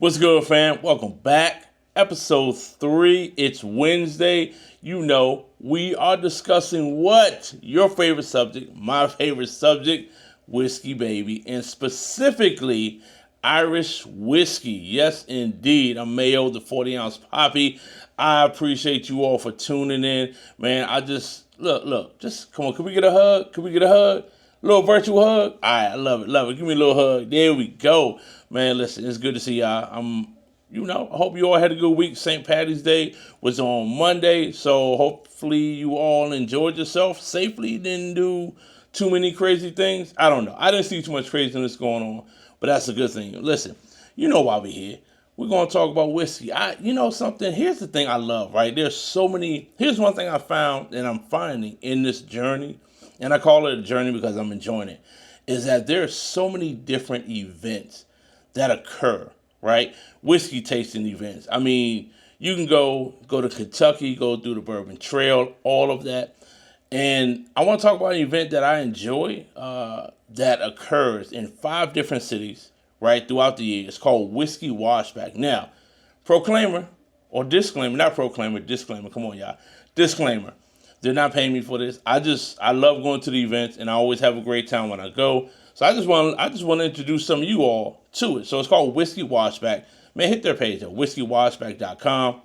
What's good, fam? Welcome back. Episode 3. It's Wednesday. You know, we are discussing what? Your favorite subject, my favorite subject, whiskey, baby, and specifically Irish whiskey. Yes, indeed. I'm Mayo, the 40-ounce poppy. I appreciate you all for tuning in. Man, I just, look, just come on. Can we get a hug? Can we get a hug? Little virtual hug. All right, I love it, love it. Give me a little hug. There we go, man. Listen, it's good to see y'all. I hope you all had a good week. St. Patty's Day was on Monday, so hopefully you all enjoyed yourself safely. Didn't do too many crazy things. I don't know. I didn't see too much craziness going on, but that's a good thing. Listen, you know why we're here. We're going to talk about whiskey. You know something? Here's the thing I love, right? There's so many. Here's one thing I found and I'm finding in this journey, and I call it a journey because I'm enjoying it, is that there's so many different events that occur, right? Whiskey tasting events. I mean, you can go to Kentucky, go through the Bourbon Trail, all of that. And I want to talk about an event that I enjoy that occurs in 5 different cities, right, throughout the year. It's called Whiskey Washback. Now, disclaimer, come on, y'all. Disclaimer. They're not paying me for this. I love going to the events, and I always have a great time when I go. So I just want to introduce some of you all to it. So it's called Whiskey Washback. Man, hit their page at whiskey-washback.com.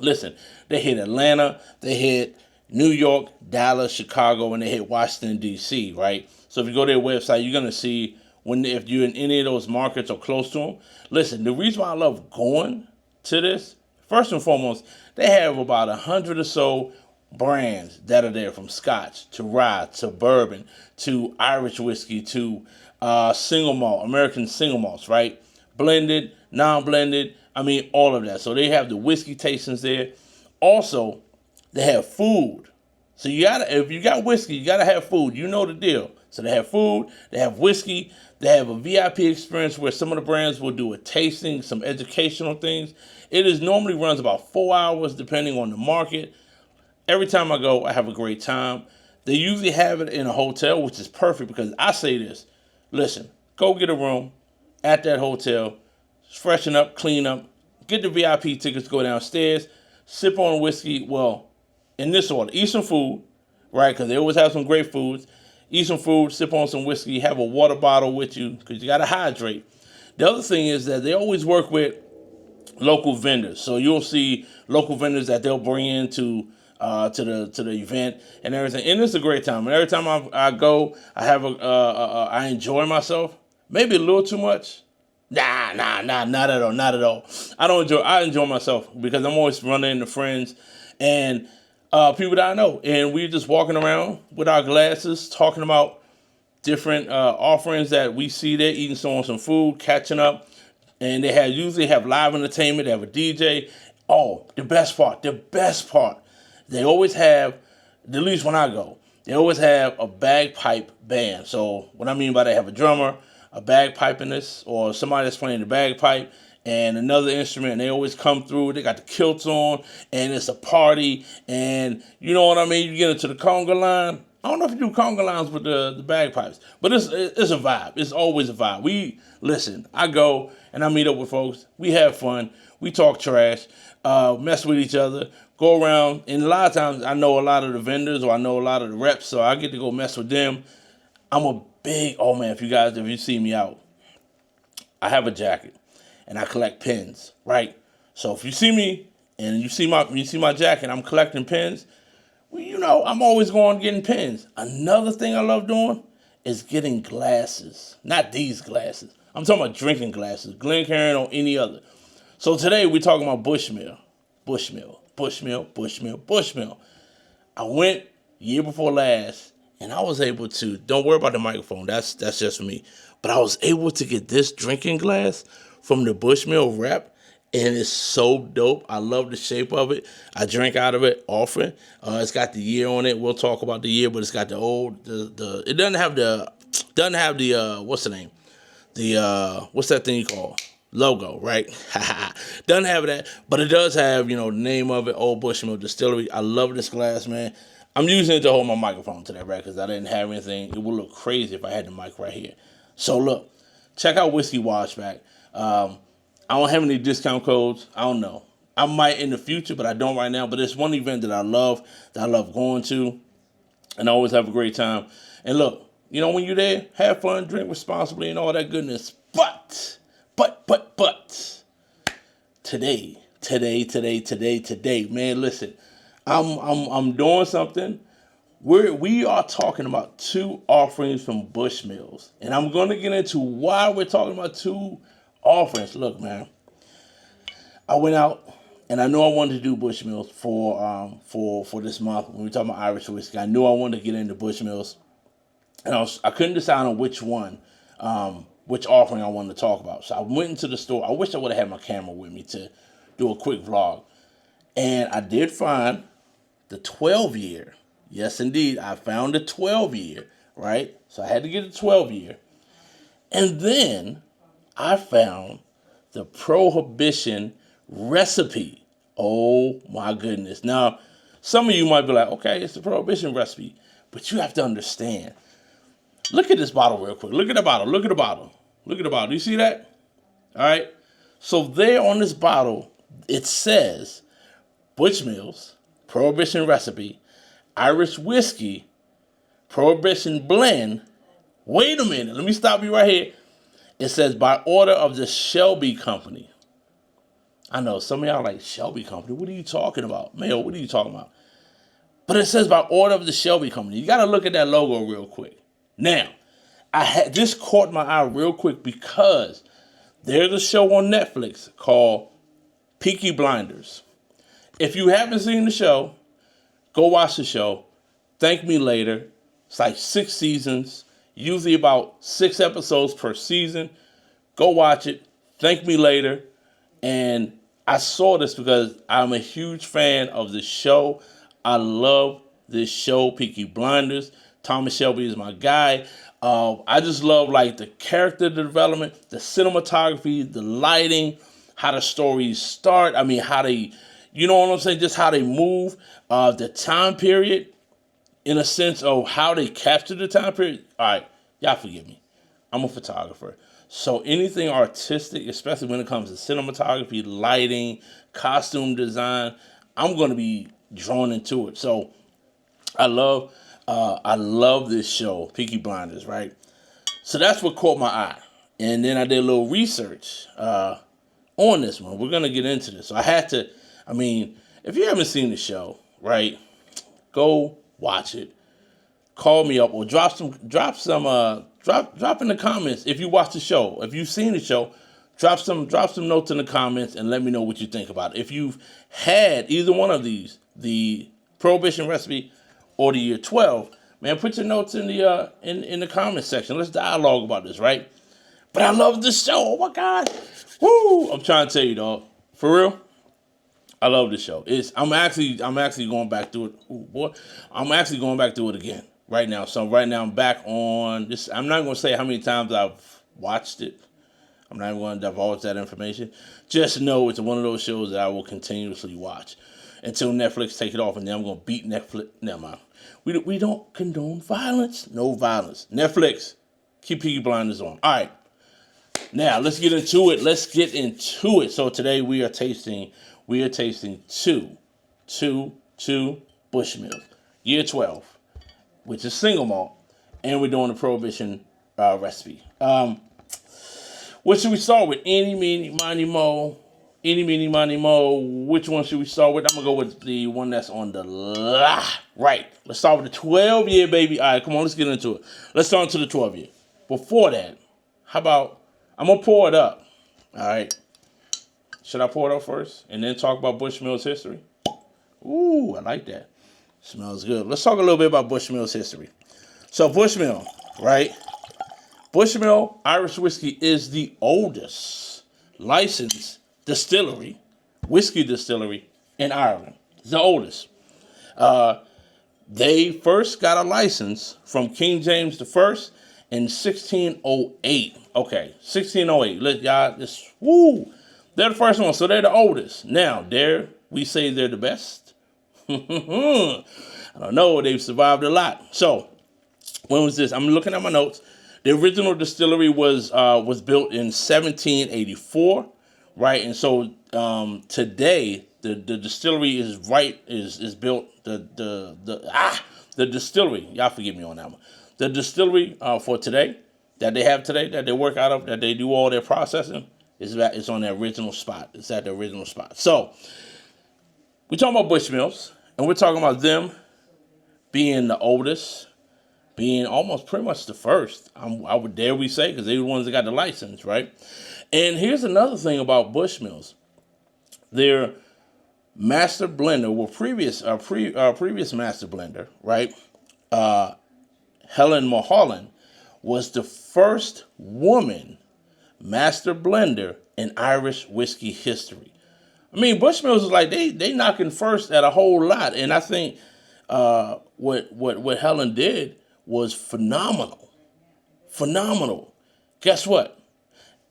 Listen, they hit Atlanta, they hit New York, Dallas, Chicago, and they hit Washington, D.C., right? So if you go to their website, you're going to see if you're in any of those markets or close to them. Listen, the reason why I love going to this, first and foremost, they have about 100 or so brands that are there, from Scotch to rye to bourbon to Irish whiskey to single malt, American single malts, right? Blended, non-blended, I mean, all of that. So they have the whiskey tastings there. Also, they have food. So if you got whiskey, you gotta have food. You know the deal. So they have food, they have whiskey, they have a VIP experience where some of the brands will do a tasting, some educational things. Normally runs about 4 hours depending on the market. Every time I go, I have a great time. They usually have it in a hotel, which is perfect because I say this. Listen, go get a room at that hotel, freshen up, clean up, get the VIP tickets, go downstairs, sip on whiskey. Well, in this order, eat some food, right? Because they always have some great foods. Eat some food, sip on some whiskey, have a water bottle with you because you got to hydrate. The other thing is that they always work with local vendors. So you'll see local vendors that they'll bring in to the event and everything, and it's a great time. And every time I go, I enjoy myself. Maybe a little too much. Nah, not at all. I enjoy myself because I'm always running into friends and people that I know, and we're just walking around with our glasses, talking about different offerings that we see there, eating some food, catching up, and they usually have live entertainment. They have a DJ. Oh, the best part. They always have, at least when I go, they always have a bagpipe band. So what I mean by that, they have a drummer, a bagpipinist, or somebody that's playing the bagpipe, and another instrument, and they always come through. They got the kilts on, and it's a party, and you know what I mean? You get into the conga line. I don't know if you do conga lines with the bagpipes, but it's a vibe. It's always a vibe. I go, and I meet up with folks. We have fun. We talk trash, mess with each other, go around, and a lot of times I know a lot of the vendors or I know a lot of the reps, so I get to go mess with them. If you see me out, I have a jacket and I collect pins, right? So if you see me and you see my jacket, I'm collecting pins. Well, I'm always going getting pins. Another thing I love doing is getting glasses. Not these glasses. I'm talking about drinking glasses, Glencairn or any other. So today we're talking about Bushmill. I went year before last, and I was able to, don't worry about the microphone, that's just for me, but I was able to get this drinking glass from the Bushmill rep, and it's so dope. I love the shape of it. I drink out of it often. It's got the year on it. We'll talk about the year, but it's got it doesn't have the what's the name? What's that thing you call? Logo, right? Doesn't have that, but it does have, the name of it, Old Bushmill Distillery. I love this glass, man. I'm using it to hold my microphone today, right? Because I didn't have anything. It would look crazy if I had the mic right here. So look, check out Whiskey Washback. I don't have any discount codes. I don't know. I might in the future, but I don't right now. But it's one event that I love going to, and I always have a great time. And look, when you're there, have fun, drink responsibly, and all that goodness. But, today, man, listen, I'm doing something. We are talking about 2 offerings from Bushmills, and I'm going to get into why we're talking about 2 offerings. Look, man, I went out and I knew I wanted to do Bushmills for this month. When we were talking about Irish whiskey, I knew I wanted to get into Bushmills, and I couldn't decide on which one, which offering I wanted to talk about. So I went into the store. I wish I would have had my camera with me to do a quick vlog, and I did find the 12-year. Yes, indeed, I found a 12-year, right? So I had to get a 12-year. And then I found the Prohibition recipe. Oh, my goodness. Now, some of you might be like, okay, it's the Prohibition recipe. But you have to understand. Look at this bottle real quick. Look at the bottle. Look at the bottle. Look at the bottle. Do you see that? All right. So there on this bottle, it says Bushmills, Prohibition recipe, Irish whiskey, Prohibition blend. Wait a minute. Let me stop you right here. It says by order of the Shelby Company. I know some of y'all are like, Shelby Company? What are you talking about? Mayo, what are you talking about? But it says by order of the Shelby Company. You got to look at that logo real quick. Now, this caught my eye real quick because there's a show on Netflix called Peaky Blinders. If you haven't seen the show, go watch the show. Thank me later. It's like 6 seasons, usually about 6 episodes per season. Go watch it. Thank me later. And I saw this because I'm a huge fan of the show. I love this show, Peaky Blinders. Thomas Shelby is my guy. I just love like the character development, the cinematography, the lighting, how the stories start. I mean, how they, you know what I'm saying? Just how they move, the time period, in a sense of how they capture the time period. All right, y'all forgive me. I'm a photographer. So anything artistic, especially when it comes to cinematography, lighting, costume design, I'm going to be drawn into it. So I love this show, Peaky Blinders, right? So that's what caught my eye. And then I did a little research on this one. We're going to get into this. So I had to, if you haven't seen the show, right, go watch it. Call me up or drop in the comments if you watch the show. If you've seen the show, drop some notes in the comments and let me know what you think about it. If you've had either one of these, the Prohibition recipe or the year 12, man, put your notes in the comment section. Let's dialogue about this, right? But I love this show. Oh my God. Woo! I'm trying to tell you, dog. For real. I love this show. I'm actually going back through it. Ooh, boy. I'm actually going back through it again right now. So right now I'm back on this. I'm not going to say how many times I've watched it. I'm not even going to divulge that information. Just know it's one of those shows that I will continuously watch until Netflix take it off, and then I'm going to beat Netflix. Never mind. We don't condone violence. No violence. Netflix, keep Peaky Blinders on. All right. Now, let's get into it. So today we are tasting two Bushmills, year 12, which is single malt, and we're doing the Prohibition recipe. What should we start with? Eeny, meeny, miny, mo. Which one should we start with? I'm going to go with the one that's on the right. Let's start with the 12-year, baby. All right, come on, let's get into it. Let's start into the 12-year. Before that, how about, I'm going to pour it up. All right. Should I pour it up first and then talk about Bushmills history? Ooh, I like that. Smells good. Let's talk a little bit about Bushmills history. So Bushmill, right? Bushmill Irish Whiskey is the oldest licensed whiskey distillery in Ireland. It's the oldest. They first got a license from King James I in 1608. Okay, 1608. Let y'all just, woo. They're the first one, so they're the oldest. Now, we say they're the best. I don't know. They've survived a lot. So, when was this? I'm looking at my notes. The original distillery was built in 1784, right? And so today the distillery is built the distillery. Y'all forgive me on that one. The distillery for today that they have today that they work out of that they do all their processing is on the original spot. It's at the original spot. So we're talking about Bushmills, and we're talking about them being the oldest, being almost pretty much the first. I would dare we say, because they're the ones that got the license, right? And here's another thing about Bushmills. Their master blender, well, previous master blender, right? Helen Mulholland was the first woman master blender in Irish whiskey history. I mean, Bushmills is like they knocking first at a whole lot, and I think what Helen did was phenomenal, phenomenal. Guess what?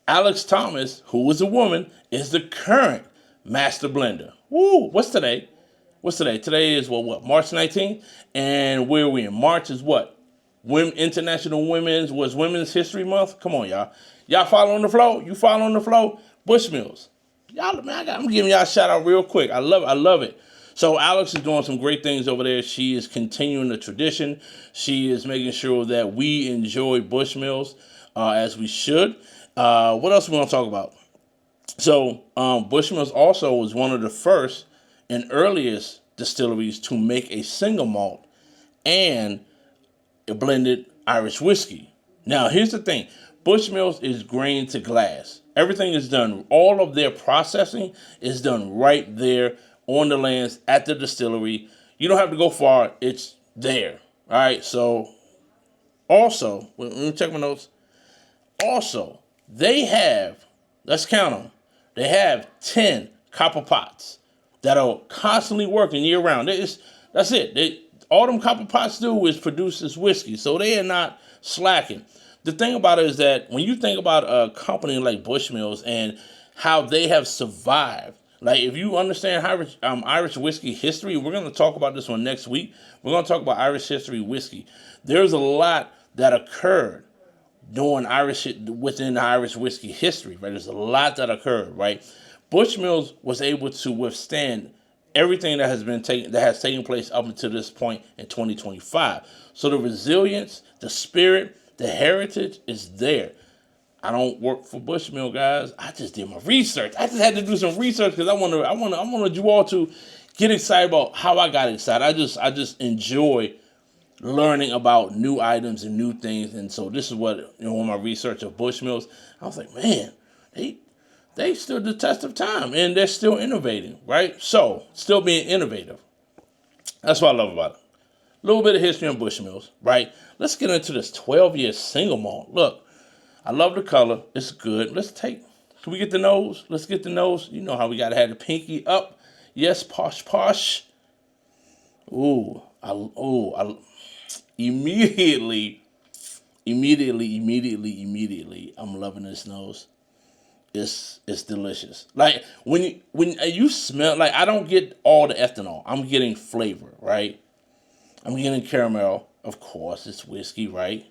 Alex Thomas, who was a woman, is the current master blender. Woo! What's today? What's today? Today is what? March 19th, and where are we in? March is what? International Women's History Month. Come on, y'all. Y'all following the flow? You following the flow? Bushmills. Y'all, man, I'm giving y'all a shout out real quick. I love it. So Alex is doing some great things over there. She is continuing the tradition. She is making sure that we enjoy Bushmills as we should. What else we want to talk about? So Bushmills also was one of the first and earliest distilleries to make a single malt and a blended Irish whiskey. Now, here's the thing. Bushmills is grain to glass. Everything is done. All of their processing is done right there on the lands at the distillery. You don't have to go far. It's there. All right. So, also, let me check my notes. Also, they have, let's count them. They have 10 copper pots that are constantly working year round. That's it. All them copper pots do is produce this whiskey. So they are not slacking. The thing about it is that when you think about a company like Bushmills and how they have survived, like if you understand Irish whiskey history, we're going to talk about this one next week. We're going to talk about Irish history whiskey. There's a lot that occurred within Irish whiskey history, right? There's a lot that occurred, right? Bushmills was able to withstand everything that has taken place up until this point in 2025. So the resilience, the spirit, the heritage is there. I don't work for Bushmill, guys. I just did my research. I just had to do some research because I want you all to get excited about how I got excited. I just enjoy learning about new items and new things. And so this is what, on my research of Bushmills, I was like, man, they stood the test of time and they're still innovating, right? So, still being innovative. That's what I love about it. A little bit of history on Bushmills, right? Let's get into this 12-year single malt. Look, I love the color. It's good. Can we get the nose? Let's get the nose. You know how we got to have the pinky up. Yes, posh. Immediately, I'm loving this nose. It's delicious. Like when you smell, like I don't get all the ethanol. I'm getting flavor, right? I'm getting caramel, of course. It's whiskey, right?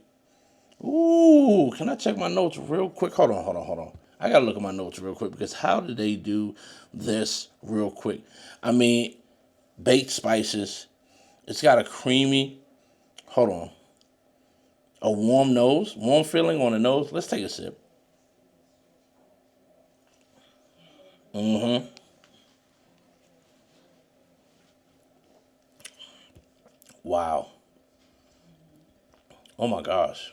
Ooh, can I check my notes real quick? Hold on. I gotta look at my notes real quick because how did they do this real quick? I mean, baked spices. It's got a creamy. Hold on. A warm feeling on the nose. Let's take a sip. Wow. Oh my gosh.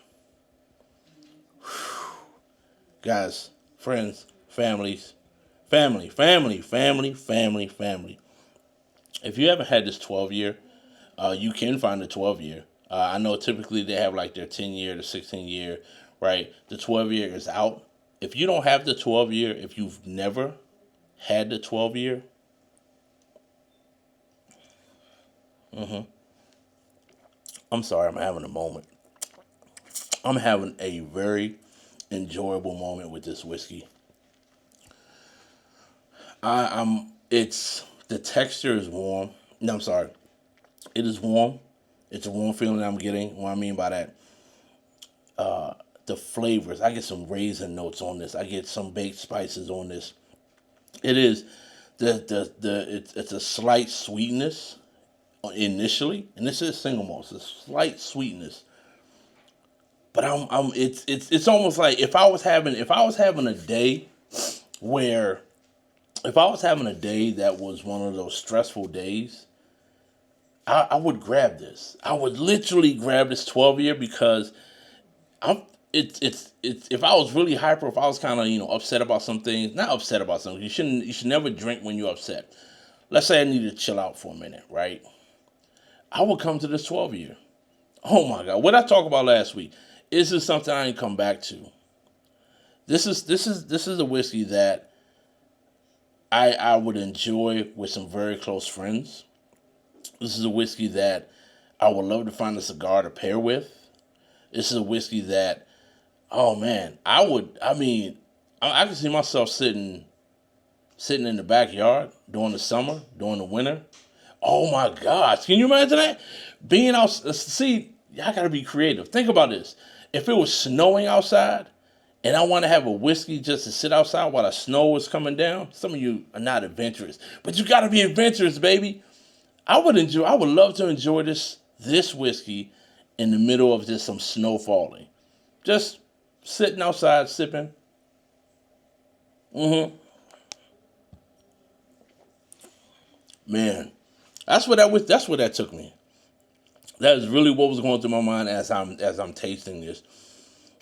Guys, friends, family. If you haven't had this 12-year, you can find the 12-year. I know typically they have like their 10-year, the 16-year, right? The 12-year is out. If you don't have the 12-year, if you've never had the 12-year, I'm sorry, I'm having a moment. I'm having a very enjoyable moment with this whiskey. The texture is warm. No, I'm sorry. It is warm. It's a warm feeling I'm getting. What I mean by that, the flavors. I get some raisin notes on this. I get some baked spices on this. It is it's a slight sweetness initially, and this is single malt. It's a slight sweetness, but it's almost like if I was having a day where if I was having a day that was one of those stressful days, I would grab this. I would literally grab this 12 year because I'm it's if I was really hyper, if I was kind of upset about some things, not upset about something. You should never drink when you're upset. Let's say I need to chill out for a minute, right? I would come to this 12 year. Oh my God, what I talked about last week. This is something I ain't come back to. This is a whiskey that I would enjoy with some very close friends. This is a whiskey that I would love to find a cigar to pair with. This is a whiskey that, oh man, I can see myself sitting in the backyard during the summer, during the winter. Oh my gosh, can you imagine that? Being out, see, y'all gotta be creative. Think about this. If it was snowing outside and I want to have a whiskey just to sit outside while the snow is coming down, some of you are not adventurous, but you gotta be adventurous, baby. I would love to enjoy this whiskey in the middle of just some snow falling. Just sitting outside sipping. Mm-hmm. Man, that's what that took me. That is really what was going through my mind as I'm tasting this.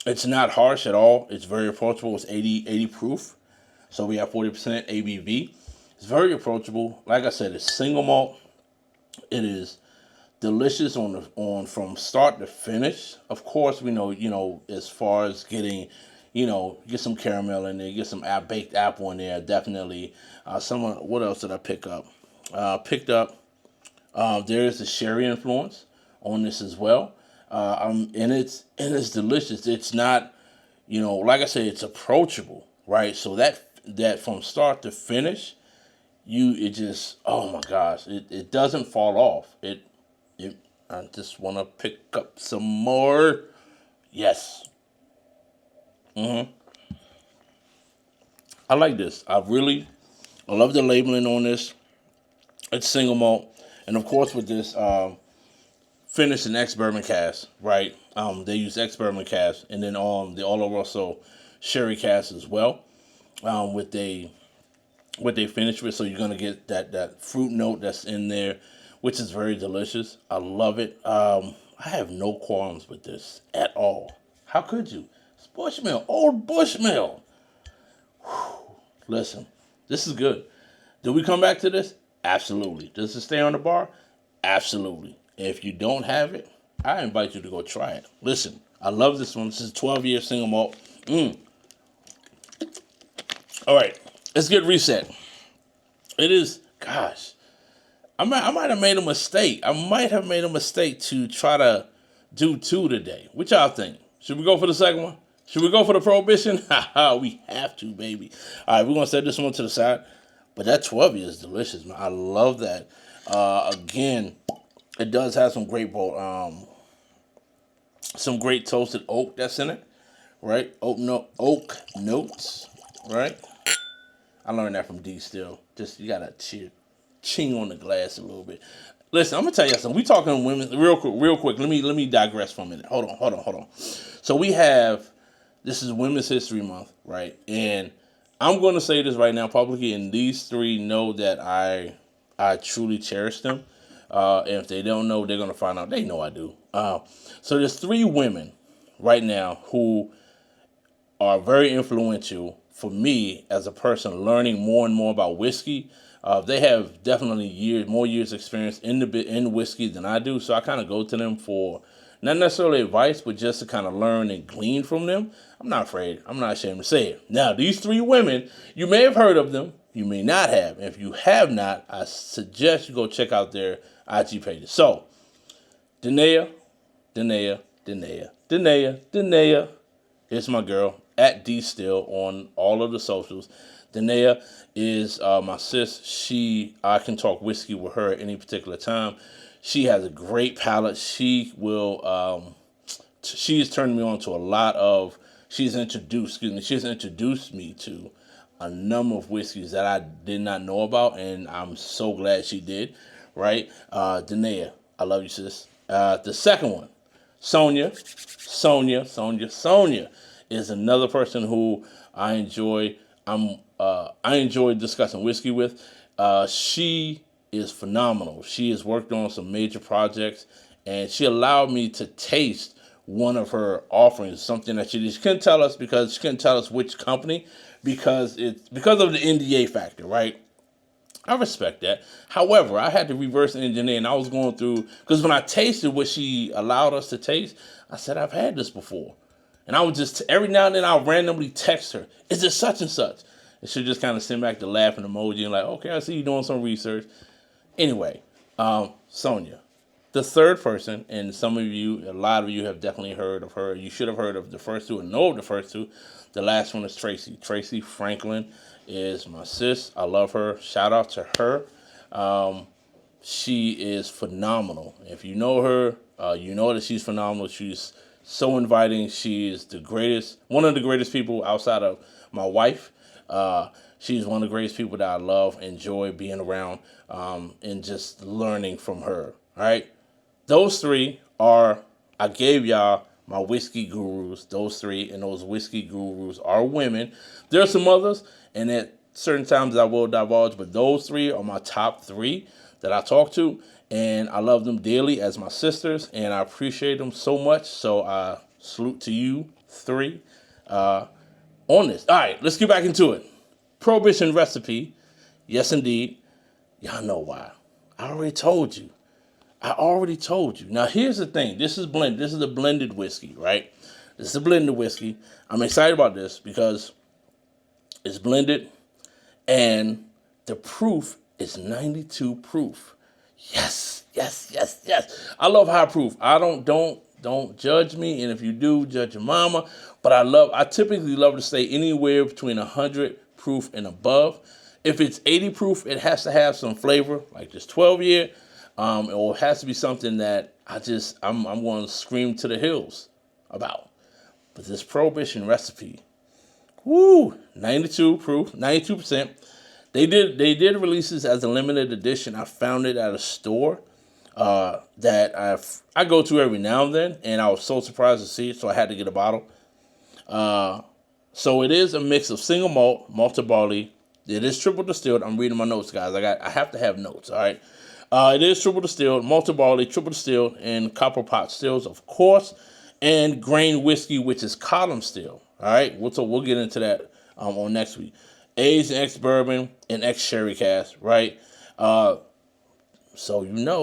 It's not harsh at all. It's very approachable. It's 80 proof. So we have 40% ABV. It's very approachable. Like I said, it's single malt. It is delicious on from start to finish. Of course, we know as far as getting, get some caramel in there, get some baked apple in there. Definitely. What else did I pick up? Picked up. There is a sherry influence on this as well. And it's delicious. It's not, like I said, it's approachable, right? So that from start to finish, it just, oh my gosh, it doesn't fall off. I just want to pick up some more. Yes. Mm-hmm. I like this. I love the labeling on this. It's single malt, and of course with this, finished in ex-bourbon cask, right? They use ex-bourbon cask, and then the Oloroso sherry cask as well. What they finish with, so you're gonna get that fruit note that's in there, which is very delicious. I love it. I have no qualms with this at all. How could you? It's Bushmill, old Bushmill. Listen, this is good. Do we come back to this? Absolutely. Does it stay on the bar? Absolutely. If you don't have it, I invite you to go try it. Listen, I love this one. This is 12-year single malt. All right, let's get reset. It is, gosh, I might have made a mistake. I might have made a mistake to try to do two today. What y'all think? Should we go for the second one? Should we go for the Prohibition? We have to, baby. All right, we're going to set this one to the side. But that 12 year is delicious, man. I love that. Again, it does have some great toasted oak that's in it, right? Oak notes, right? I learned that from D Still. Just you gotta ching on the glass a little bit. Listen, I'm gonna tell you something. We talking women real quick. Let me digress for a minute. Hold on. So this is Women's History Month, right? And I'm going to say this right now publicly, and these three know that I truly cherish them. And if they don't know, they're going to find out. They know I do. So there's three women right now who are very influential for me as a person learning more and more about whiskey. They have definitely more years experience in whiskey than I do. So I kind of go to them for not necessarily advice, but just to kind of learn and glean from them. I'm not afraid. I'm not ashamed to say it. Now, these three women, you may have heard of them. You may not have. And if you have not, I suggest you go check out their IG pages. So, Danae. Here's my girl, at D Still on all of the socials. Danae is my sis. I can talk whiskey with her at any particular time. She has a great palate. She has turned me on to a lot of. She's introduced me to a number of whiskeys that I did not know about, and I'm so glad she did. Right, Danae, I love you, sis. The second one, Sonia is another person who I enjoy. I enjoy discussing whiskey with. She is phenomenal. She has worked on some major projects, and she allowed me to taste one of her offerings, something that she just couldn't tell us because she couldn't tell us which company because of the NDA factor, right? I respect that. However, I had to reverse engineer, and I was going through because when I tasted what she allowed us to taste, I said I've had this before, and I would just every now and then I'll randomly text her, "Is it such and such?" And she'll just kind of send back the laughing emoji and like, "Okay, I see you doing some research." Anyway, Sonia, the third person, and a lot of you have definitely heard of her. You should have heard of the first two and know of the first two. The last one is Tracy. Tracy Franklin is my sis. I love her. Shout out to her. She is phenomenal. If you know her, you know that she's phenomenal. She's so inviting. She is one of the greatest people outside of my wife. She's one of the greatest people that I love, enjoy being around, and just learning from her. All right. Those three I gave y'all my whiskey gurus. Those three, and those whiskey gurus are women. There are some others, and at certain times I will divulge, but those three are my top three that I talk to, and I love them dearly as my sisters, and I appreciate them so much. So I salute to you three on this. All right, let's get back into it. Prohibition recipe. Yes, indeed. Y'all know why. I already told you. Now, here's the thing. This is a blended whiskey, right? This is a blended whiskey. I'm excited about this because it's blended and the proof is 92 proof. Yes. I love high proof. Don't judge me, and if you do, judge your mama. But I typically love to stay anywhere between 100 proof and above. If it's 80 proof, it has to have some flavor, like this 12-year. Or it has to be something that I'm going to scream to the hills about. But this Prohibition recipe, 92 proof, 92%. They did release this as a limited edition. I found it at a store that I go to every now and then, and I was so surprised to see it, so I had to get a bottle. So it is a mix of single malt, malted barley. It is triple distilled. I'm reading my notes, guys. I have to have notes. All right. It is triple distilled, malted barley, triple distilled, and copper pot stills, of course, and grain whiskey, which is column still. All right, we'll get into that on next week. Aged in ex-bourbon and ex-sherry cask, right? So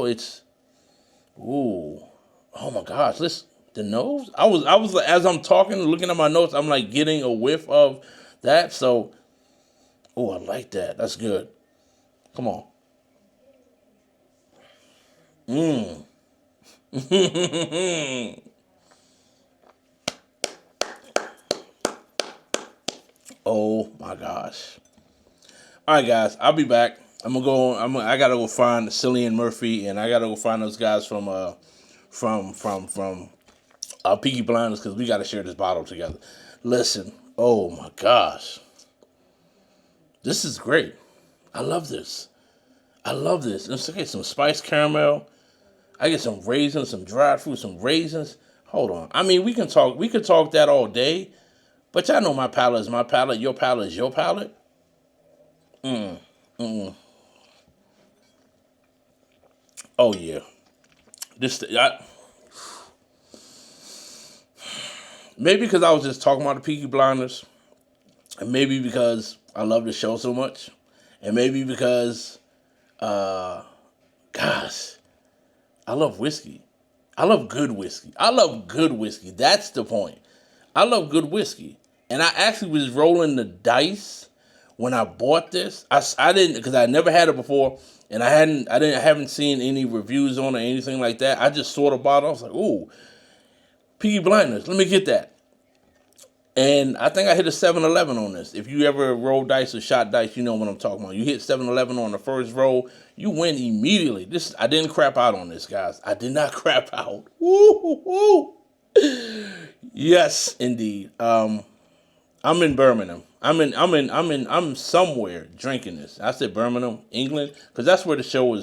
it's, oh my gosh, the nose. I was as I'm talking, looking at my notes, I'm like getting a whiff of that. So, I like that. That's good. Come on. Oh my gosh. All right, guys, I'll be back. I gotta go find Cillian Murphy, and I gotta go find those guys from Peaky Blinders, because we gotta share this bottle together. Listen, oh my gosh, this is great. I love this. Let's get some spiced caramel. I get some raisins, some dried fruit, some raisins. Hold on. I mean, we could talk that all day, but y'all know my palate is my palate. Your palate is your palate. Oh yeah. Maybe because I was just talking about the Peaky Blinders, and maybe because I love the show so much, and maybe because, gosh, I love whiskey. I love good whiskey. That's the point. I love good whiskey. And I actually was rolling the dice when I bought this. I didn't, because I never had it before, and I haven't seen any reviews on it or anything like that. I just saw the bottle. I was like, ooh, Peaky Blinders, let me get that. And I think I hit a 7-Eleven on this. If you ever roll dice or shot dice, you know what I'm talking about. You hit 7-Eleven on the first roll, you win immediately. I didn't crap out on this, guys. I did not crap out. Woo. Yes, indeed. I'm I'm in Birmingham. I'm somewhere drinking this. I said Birmingham, England, because that's where the show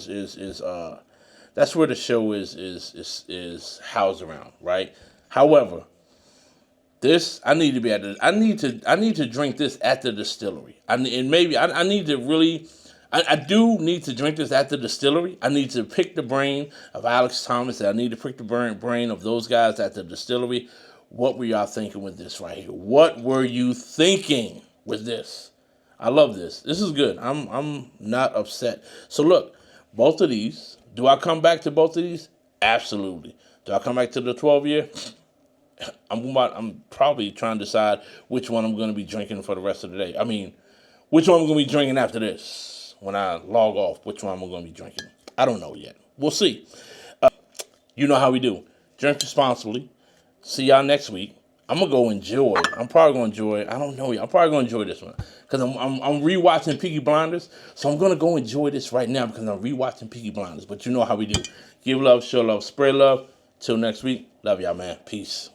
that's where the show is housed around, right? However, this I need to be at the I need to drink this at the distillery. And maybe I need to really I do need to drink this at the distillery. I need to pick the brain of Alex Thomas. I need to pick the brain of those guys at the distillery. What were y'all thinking with this right here? What were you thinking with this? I love this. This is good. I'm not upset. So look, both of these. Do I come back to both of these? Absolutely. Do I come back to the 12-year? I'm probably trying to decide which one I'm going to be drinking for the rest of the day. I mean, which one I'm going to be drinking after this when I log off. Which one I'm going to be drinking? I don't know yet. We'll see. You know how we do. Drink responsibly. See y'all next week. I'm gonna go enjoy. I'm probably gonna enjoy. I don't know. I'm probably gonna enjoy this one because I'm rewatching Peaky Blinders. So I'm gonna go enjoy this right now because I'm rewatching Peaky Blinders. But you know how we do. Give love, show love, spread love. Till next week. Love y'all, man. Peace.